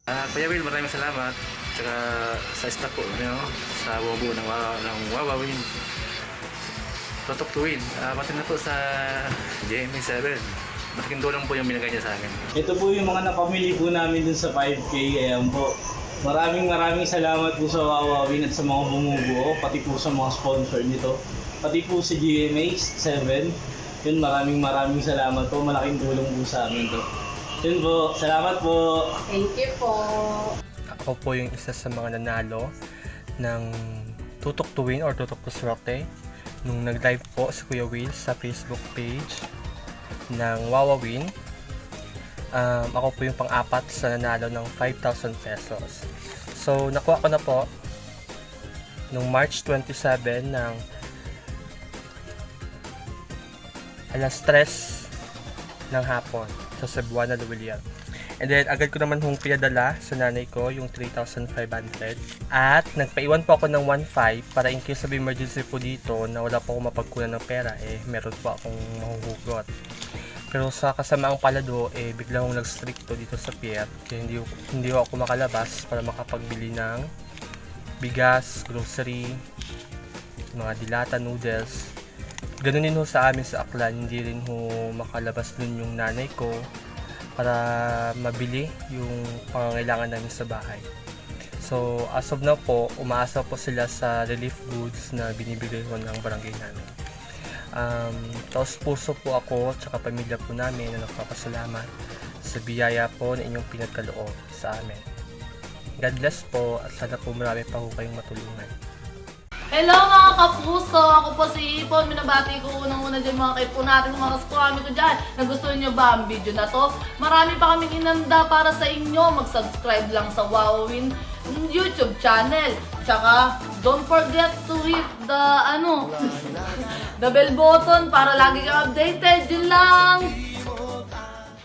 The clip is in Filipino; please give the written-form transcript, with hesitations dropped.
Kuya Will, maraming salamat. Tsaka sa staff po, sa buo ng Wawawin. Totok to win. Pati na po sa GMA7. Malaking tulong po yung binigay niya sa akin. Ito po yung mga napamili po namin dun sa 5K. Ayan po. Maraming salamat po sa Wawawin at sa mga bumubuo, pati po sa mga sponsor nito. Pati po sa GMA7. Yun, maraming salamat po. Malaking tulong po sa amin to. Yun po, salamat po. Thank you po. Ako po yung isa sa mga nanalo ng Tutok to Win or Tutok to Swerte nung nag-live po si Kuya Will sa Facebook page ng Wawawin. Ako po yung pang-apat sa nanalo ng 5,000 pesos. So, nakuha ko na po nung March 27 ng alas 3 ng hapon sa Cebuana de Villar. And then, agad ko naman hong pinadala sa nanay ko yung 3,500. At nagpaiwan po ako ng 1,500 para in case of emergency po dito na wala po akong mapagkunan ng pera, meron po akong mahuhugot. Pero sa kasamaang palado, bigla akong nag-stricto dito sa Pier. Kaya hindi ako makalabas para makapagbili ng bigas, grocery, mga dilata, noodles. Ganun din ho sa amin sa Aklan, hindi rin ho makalabas dun yung nanay ko para mabili yung pangangailangan namin sa bahay. So, as of now po, umaasa po sila sa relief goods na binibigay ko ng barangay namin. Taos puso po ako at pamilya po namin na nagpapasalamat sa biyaya po na inyong pinagkaloob sa amin. God bless po at sana po marami pa po kayong matulungan. Hello mga kapuso! Ako po si Ipon. Minabati ko unang-una dyan mga kaipo natin, mga kaskwami ko dyan. Nagustuhan nyo ba ang video na to? Marami pa kaming inanda para sa inyo. Mag-subscribe lang sa Wawawin YouTube channel. Tsaka, don't forget to hit the, the bell button para lagi kang updated. Yun lang!